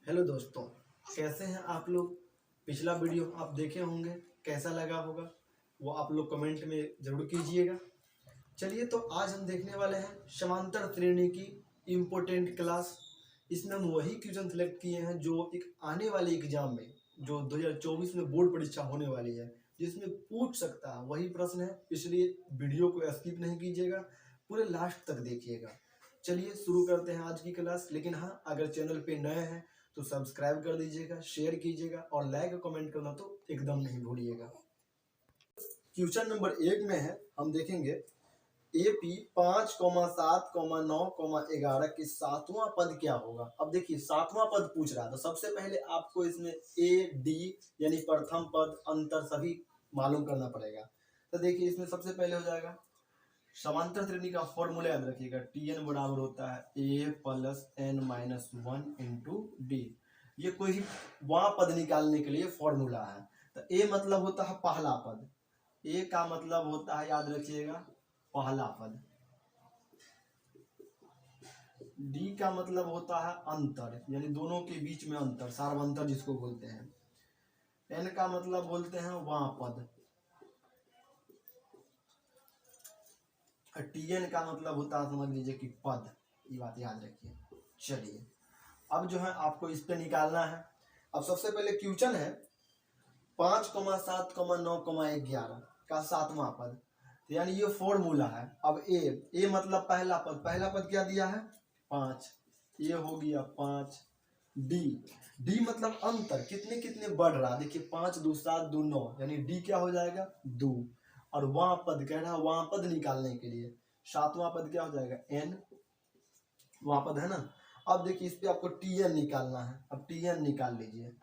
Hello दोस्तों, कैसे हैं आप लोग। पिछला वीडियो आप देखे होंगे, कैसा लगा होगा वो आप लोग कमेंट में ज़रूर कीजिएगा। चलिए, तो आज हम देखने वाले हैं समांतर श्रेणी की इम्पोर्टेंट क्लास। इसमें हम वही क्वेश्चन सेलेक्ट किए हैं जो एक आने वाले एग्जाम में, जो 2024 में बोर्ड परीक्षा होने वाली है, जिसमें पूछ सकता है वही प्रश्न है। इसलिए वीडियो को स्किप नहीं कीजिएगा, पूरे लास्ट तक देखिएगा। चलिए शुरू करते हैं आज की क्लास। लेकिन हाँ, अगर चैनल पे नए हैं तो सब्सक्राइब कर दीजिएगा, शेयर कीजिएगा और लाइक और कमेंट करना तो एकदम नहीं भूलिएगा। क्वेश्चन नंबर 1 में है, हम देखेंगे AP 5,7,9,11 के सातवां पद क्या होगा। अब देखिए सातवां पद पूछ रहा है, तो सबसे पहले आपको इसमें AD यानी प्रथम पद, अंतर सभी मालूम करना पड़ेगा। तो देखिए इसमें सबसे पहले हो जाएगा समांतर श्रेणी का फॉर्मूला याद रखिएगा। Tn बराबर होता है A plus n minus 1 into D. ये कोई वहाँ पद निकालने के लिए फॉर्मूला है। तो A मतलब होता है पहला पद, A का मतलब होता है, याद रखिएगा, पहला पद। D का मतलब होता है अंतर, यानी दोनों के बीच में अंतर, सार्वंतर जिसको बोलते हैं। N का मतलब बोलते हैं वहाँ पद। Tn का मतलब होता है, समझ लीजिए कि पद। ये बात याद रखिए। चलिए अब जो है आपको इस पे निकालना है। अब सबसे पहले क्वेश्चन है 5,7,9,11 का सातवां पद, तो यानी ये फॉर्मूला है। अब ए मतलब पहला पद, पहला पद क्या दिया है 5, ये हो गया 5। डी मतलब अंतर, कितने कितने बढ़ रहा, देखिए 5 2 7 2 9, यानी डी क्या हो जाएगा 2। और वहां पद कह रहा है, वहां पद निकालने के लिए सातवां पद क्या हो जाएगा n, वहां पद है ना। अब देखिए इस पे आपको Tn निकालना है। अब Tn निकाल लीजिए।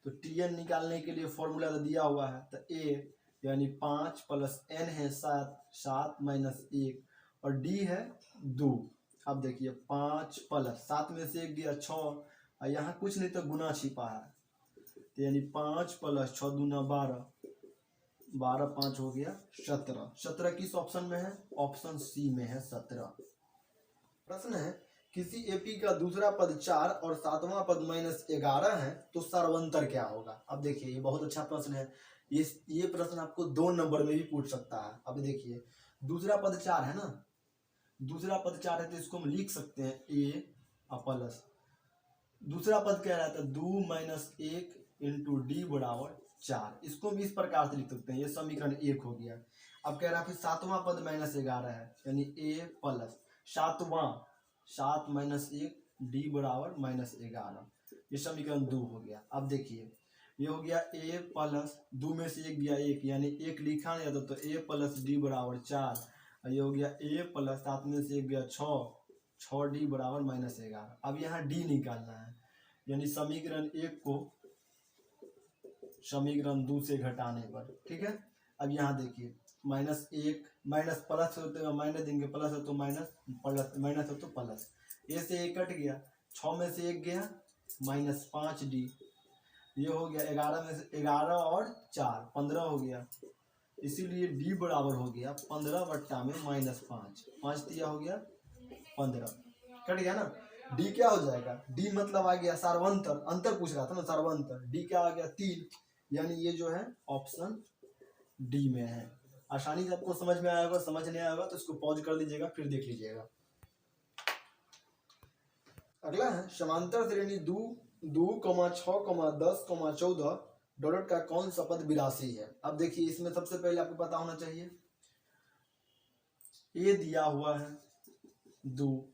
तो Tn निकालने के लिए फॉर्मूला तो दिया हुआ है। तो A यानी 5 प्लस n है 7, 7 माइनस 1, और D है 2। अब देखिए 5 प्लस 7 में से 1 गया 6, और यहाँ कुछ नहीं तो गुना छिपा है। तो यानी 5 प्लस 6 दूना 12, 12 5 हो गया 17। 17 किस ऑप्शन में है, ऑप्शन सी में है 17। प्रश्न है किसी एपी का दूसरा पद 4 और सातवां पद -11 है, तो सर्वंतर क्या होगा। अब देखिए ये बहुत अच्छा प्रश्न है। ये प्रश्न आपको 2 नंबर में भी पूछ सकता है। अब देखिए दूसरा पद 4 है ना, दूसरा पद 4 है तो इसको हम लिख सकते हैं a प्लस, दूसरा पद कह रहा था 2 माइनस 1 इंटू डी बराबर 4। इसको हम इस प्रकार से लिख सकते हैं, ये समीकरण 1 हो गया। अब कह रहा है सातवां पद -11 है, यानी a प्लस सातवां, 7 माइनस 1 डी बराबर -11, ये समीकरण 2 हो गया। अब देखिए ये हो गया a प्लस 2 में से 1 गया 1, यानी 1 लिखा नहीं जाता, तो a प्लस डी बराबर 4। ये हो गया a प्लस 7 में से 1 गया 6, 6d बराबर -11। अब यहाँ d निकालना है, यानी समीकरण 1 को समीकरण 2 से घटाने पर, ठीक है। अब यहाँ देखिए -1 माइनस प्लस होते हैं माइनस देंगे, प्लस हो तो माइनस, प्लस माइनस हो तो प्लस, ए से 1 कट गया, 6 में से 1 गया -5d, ये हो गया 11 में से 11 और 4 15 हो गया। इसीलिए d बराबर हो गया 15 बट्टा में -5, 5 दिया हो गया 15, कट गया ना। d क्या हो जाएगा, d मतलब आ गया सार्वंतर, अंतर पूछ रहा था ना, सार्वंतर। d क्या आ गया 3, यानी ये जो है ऑप्शन डी में है। आसानी से आपको समझ में आया होगा, समझ नहीं आया होगा तो इसको पॉज कर दीजिएगा, फिर देख लीजिएगा। अगला है समांतर श्रेणी 2, 2, 6, 10, 14 डॉट का कौन सा पद 82 है। अब देखिए इसमें सबसे पहले आपको पता होना चाहिए, ए दिया हुआ है 2,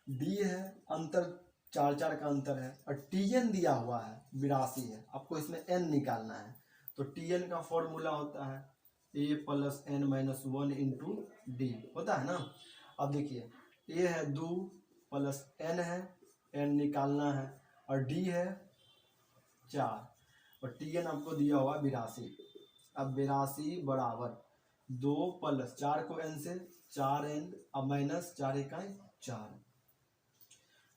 डी है अंतर 4 4 का अंतर है, और Tn दिया हुआ है 82 है। आपको इसमें n निकालना है। तो Tn का फॉर्मूला होता है a plus n minus 1 into D, होता है ना। अब देखिए a है 2 प्लस n है, n निकालना है, और d है 4, और Tn आपको दिया हुआ 82। अब 82 बराबर 2 प्लस 4 को n से 4n, अब माइनस 4 इकाई 4।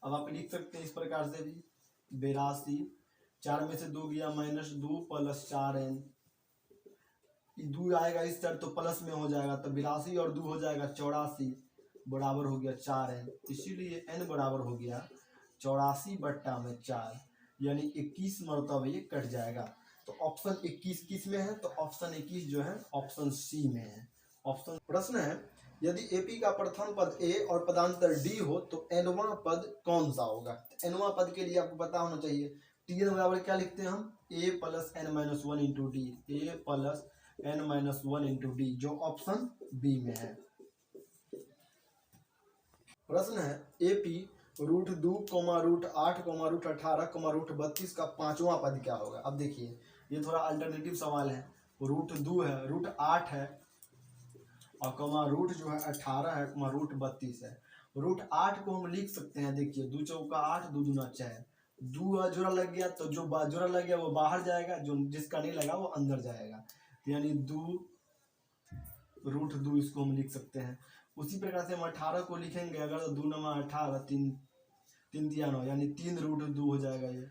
अब आप लिख सकते हैं इस प्रकार से भी 82, 4 में से 2 गया -2 प्लस 4n, 2 आएगा इस तरह तो प्लस में हो जाएगा, तो 82 और 2 हो जाएगा 84, बराबर हो गया 4n। इसीलिए n बराबर हो गया 84/4 यानी 21 मरतबा ये कट जाएगा। तो ऑप्शन 21 किस में है? तो ऑप्शन 21 जो है ऑप्शन सी में है। ऑप्शन प्रश्न है, यदि एपी का प्रथम पद ए और पदांतर डी हो तो एनवां पद कौन सा होगा? एनवां पद के लिए आपको पता होना चाहिए टी एन बराबर क्या लिखते हैं हम? A plus N minus one into D, A plus N minus one into D, जो ऑप्शन बी में है। प्रश्न है, एपी √2, √8, √18, √32 का 5वां पद क्या होगा? अब देखिए ये थोड़ा अल्टरनेटिव सवाल है। √2 है, √8 है और कमा रूट जो है 18 है, कमा √32 है। √8 को हम लिख सकते हैं, देखिए 2 चौका 8, 2 दूना 4, 2 जोड़ा लग गया तो जो जोड़ा लग गया वो बाहर जाएगा, जो जिसका नहीं लगा वो अंदर जाएगा, यानी 2√2 इसको हम लिख सकते हैं। उसी प्रकार से हम 18 को लिखेंगे, अगर 2 नमा 18, 3 3 9, यानी 3√2 हो जाएगा। ये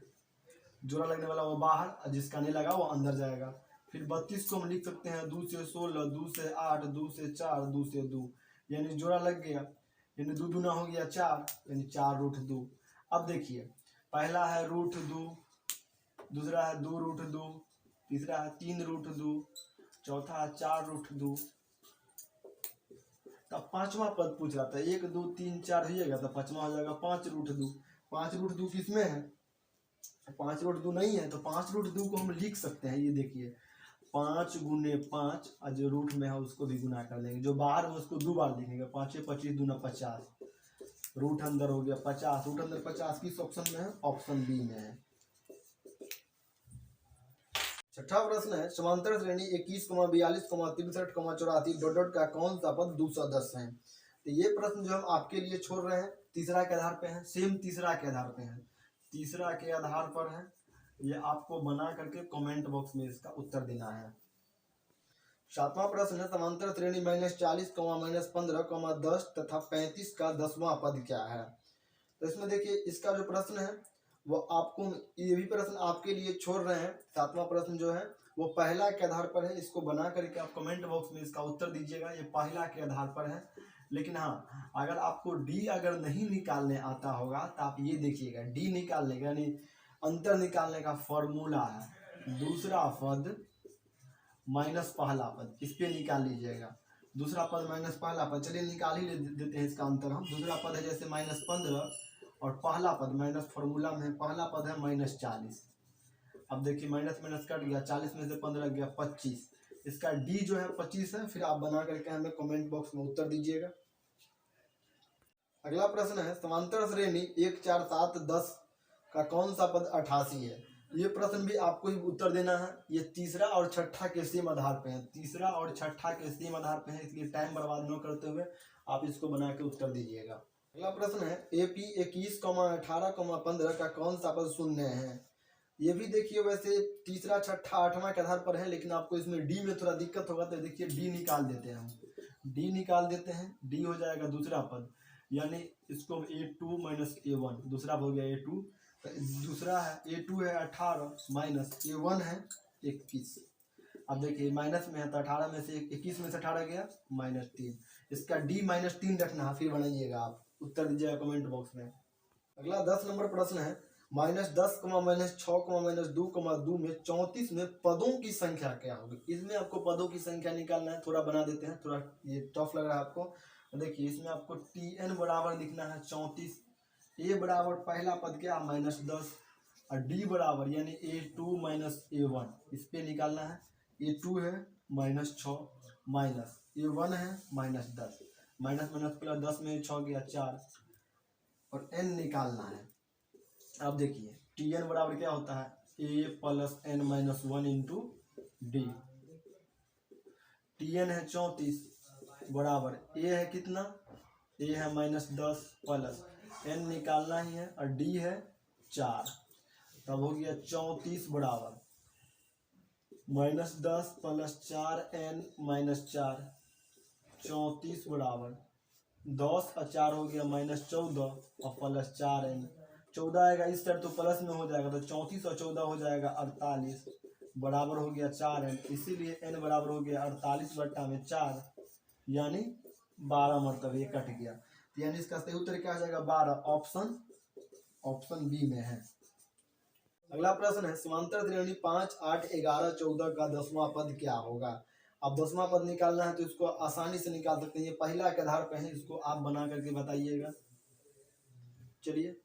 जोड़ा लगने वाला वो बाहर, जिसका नहीं लगा वो अंदर जाएगा। फिर 32 को हम लिख सकते हैं 2 से 16, 2 से 8, 2 से 4, 2 से 2, यानी जोड़ा लग गया, यानी 2 दूना हो गया 4, यानी 4√2। अब देखिए पहला है √2, दूसरा है 2√2, तीसरा है 3√2, चौथा है 4√2। तब 5वां पद पूछ रहा था, 1 2 3 4 होइएगा तो 5वां हो जाएगा 5√2। 5√2 किसमें है? 5√2 नहीं है, तो 5√2 को हम लिख सकते हैं। ये देखिए 5 गुने 5, और जो रूट में है उसको भी गुना कर लेंगे, जो बाहर है उसको 2 बार लिखेंगे। 5 25 दूना 50, रूट अंदर हो गया 50, रूट अंदर 50 किस ऑप्शन में है? ऑप्शन बी में है। छठा प्रश्न है, समांतर श्रेणी 21, 42, 63, 84 डॉट डॉट का कौन सा पद 210 है? तो ये प्रश्न जो हम आपके लिए छोड़ रहे हैं तीसरा के आधार पे है, सेम तीसरा के आधार पे है, तीसरा के आधार पर है। ये आपको बना करके कमेंट बॉक्स में इसका उत्तर देना है। सातवां प्रश्न है, समांतर श्रेणी -40, -15, 10 तथा 35 का 10वां पद क्या है? तो इसमें देखिए इसका जो प्रश्न है वो आपको, ये भी प्रश्न आपके लिए छोड़ रहे हैं। सातवां प्रश्न जो है वो पहला के आधार पर है, इसको बना करके आप कमेंट बॉक्स में इसका उत्तर दीजिएगा। ये पहला के आधार पर है, लेकिन हाँ अगर आपको डी अगर नहीं निकालने आता होगा तो आप ये देखिएगा, डी निकालने का यानी अंतर निकालने का फॉर्मूला है दूसरा पद माइनस पहला पद, इस पे निकाल लीजिएगा। दूसरा पद माइनस पहला पद, चलिए निकाल ही देते हैं इसका अंतर हम। दूसरा पद है जैसे -15 और पहला पद माइनस फॉर्मूला में पहला पद है -40। अब देखिए माइनस माइनस कट गया, 40 में से 15 गया 25, इसका डी जो है 25 है। फिर आप बना करके हमें कमेंट बॉक्स में उत्तर दीजिएगा। अगला प्रश्न है, समांतर श्रेणी 1 4 7 10 का कौन सा पद 88 है? ये प्रश्न भी आपको ही उत्तर देना है। ये तीसरा और छठा के सेम आधार पे है, तीसरा और छठा के सेम आधार पे है, इसलिए टाइम बर्बाद न करते हुए आप इसको बना के उत्तर दीजिएगा। अगला प्रश्न है, एपी 21, 18, 15 का कौन सा पद शून्य है? ये भी देखिए वैसे तीसरा छठा आठवां के आधार पर है, लेकिन आपको इसमें डी में थोड़ा दिक्कत होगा, तो देखिए डी निकाल देते हैं हम, डी निकाल देते हैं। डी हो जाएगा दूसरा पद, यानी इसको A2 - A1, दूसरा हो गया A2, दूसरा है A2 है 18 माइनस A1 है 21। अब देखिए माइनस में है तो 18 में से 21 में से 18 गया -3, इसका D -3 रखना है, फिर बनाइएगा आप उत्तर दीजिएगा कमेंट बॉक्स में। अगला 10 नंबर प्रश्न है, -10, -6, -2, में 34 में पदों की संख्या क्या होगी? इसमें आपको पदों की संख्या निकालना है, थोड़ा बना देते हैं, थोड़ा ये टफ लग रहा है आपको। देखिए इसमें आपको Tn बराबर लिखना है 34, ए बराबर पहला पद क्या -10 और डी बराबर यानी A2 - A1, इस पे निकालना है। A2 है -6 माइनस A1 है -10, माइनस माइनस प्लस 10 में 6 गया 4 और n निकालना है। अब देखिए Tn बराबर क्या होता है, A + n-1 into D. Tn है 34 बराबर A है कितना, A है -10 प्लस n निकालना ही है और d है 4, तब हो गया 34 बराबर -10 + 4n - 4, 34 बराबर 10 और 4 हो गया -14 और प्लस 4n, 14 आएगा इस साइड तो प्लस में हो जाएगा, तो 34 और 14 हो जाएगा 48 बराबर हो गया 4n, इसीलिए n बराबर हो गया 48/4, यानी 12 मरतबा ये कट गया, यानी इसका सही उत्तर क्या हो जाएगा 12, ऑप्शन बी में है। अगला प्रश्न है समांतर त्रिकोणीय 5, 8, 11, 14 का 10वां पद क्या होगा। अब 10वां पद निकालना है तो इसको आसानी से निकाल सकते हैं, ये पहला के आधार पे है, इसको आप बना करके बताइएगा। चलिए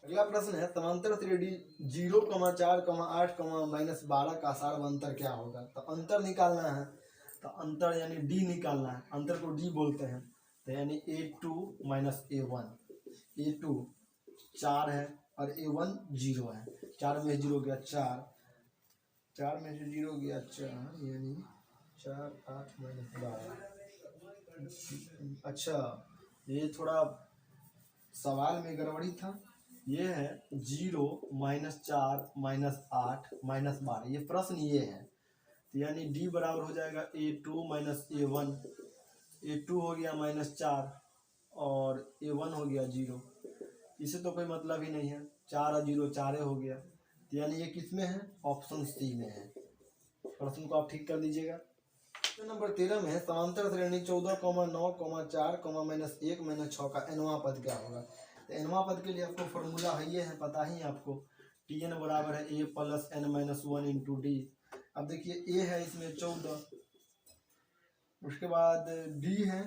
अगला प्रश्न है समांतर त्रिकोणीय 0, 4, 8, -12 का सार्वंतर क्या होगा। तो अंतर निकालना है, तो अंतर यानी डी निकालना है, अंतर को डी बोलते हैं। तो यानी A2 - A1, A2 4 है और A1 0 है। 4 में 0 गया 4, 4 में से 0 गया 4, यानी 4, 8 - 12। अच्छा ये थोड़ा सवाल में गड़बड़ी था, ये है 0 - 4 - 8 - 12, ये प्रश्न ये है। तो यानी डी बराबर हो जाएगा A2 - A1, A2 हो गया -4 और A1 हो गया 0, इसे तो कोई मतलब ही नहीं है, 4 और 0 4 हो गया। तो यानी ये किस में है, ऑप्शन सी में है। प्रश्न को आप ठीक कर दीजिएगा। नंबर 13 में है समांतर श्रेणी 14, 9, 4, -1 - 6 का nवां पद क्या होगा। तो nवां पद के लिए आपको फॉर्मूला है ये है, पता ही आपको, Tn बराबर है A + n - 1 × d। अब देखिए A है इसमें 14, उसके बाद D है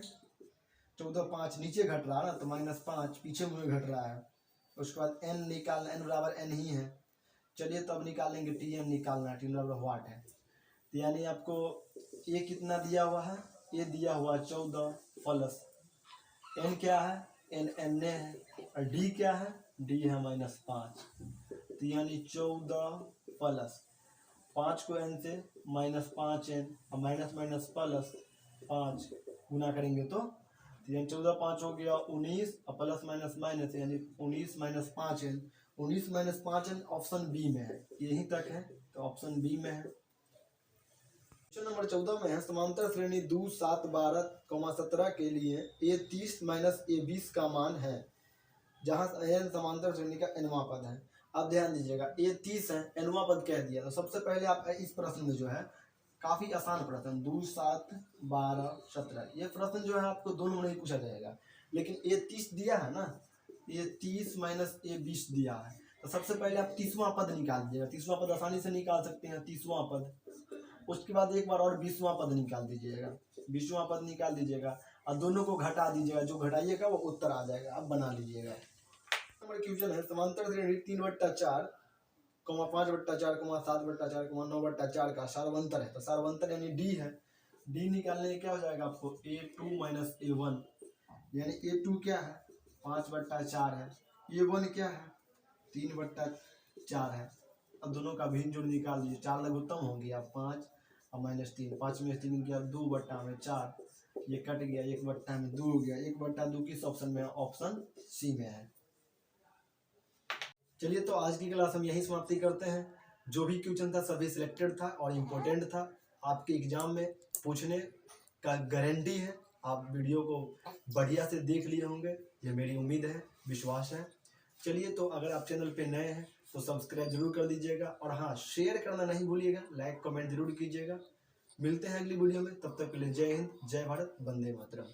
14, 5 नीचे घट रहा है ना, तो -5 पीछे मुँह घट रहा है। उसके बाद n निकालना, n बराबर n ही है। चलिए तो अब निकालेंगे, Tn निकालना है, Tn बराबर वाट है। तो यानी आपको ये कितना दिया हुआ है, ये दिया हुआ 14 प्लस n क्या है, n है, और d क्या है, d है -5। तो यानी 14 प्लस 5 को n से -5n और माइनस प्लस 5 गुना करेंगे तो यानी 14 5 हो गया 19 और प्लस माइनस माइनस यानी 19 - 5n, 19 - 5n ऑप्शन बी में है, यहीं तक है तो ऑप्शन बी में है। क्वेश्चन नंबर 14 में है समांतर श्रेणी 2, 7, 12, 17 के लिए A30 - A20 का मान है, जहां n समांतर श्रेणी का nवां पद है। अब ध्यान दीजिएगा A30 है, nवां पद कह दिया। तो सबसे पहले आप इस प्रश्न में जो है काफी आसान प्रश्न 2, 7, 12, 17, ये प्रश्न जो है आपको दोनों में ही पूछा जाएगा, लेकिन A30 दिया है ना, A30 - A20 दिया है। तो सबसे पहले आप 30वां पद निकाल दीजिएगा, 30वां पद आसानी से निकाल सकते हैं, 30वां पद। उसके बाद एक बार और 20वां पद निकाल दीजिएगा, 20वां पद निकाल दीजिएगा और दोनों को घटा दीजिएगा, जो घटाइएगा वो उत्तर आ जाएगा। अब बना लीजिएगा। नंबर क्वेश्चन है समांतर श्रेणी 3/4, 5/4, 7/4, 9/4 का सार्वंतर है। तो सार्वंतर यानी डी है, डी निकालने में क्या हो जाएगा आपको A2 - A1, यानी A2 क्या है 5/4 है, A1 क्या है 3/4 है। अब दोनों का भिन्न जोड़ निकाल दीजिए, 4 लघुत्तम हो गया 5 और -3, 5 में 3 गया 2/4, ये कट गया 1/2 हो गया, 1/2 किस ऑप्शन में है, ऑप्शन सी में है। चलिए तो आज की क्लास हम यहीं समाप्ति करते हैं। जो भी क्वेश्चन था सभी सिलेक्टेड था और इम्पोर्टेंट था, आपके एग्जाम में पूछने का गारंटी है। आप वीडियो को बढ़िया से देख लिए होंगे, ये मेरी उम्मीद है, विश्वास है। चलिए तो अगर आप चैनल पे नए हैं तो सब्सक्राइब जरूर कर दीजिएगा और हाँ शेयर करना नहीं भूलिएगा, लाइक कमेंट जरूर कीजिएगा। मिलते हैं अगली वीडियो में, तब तक के लिए जय हिंद, जय भारत, वंदे मातरम।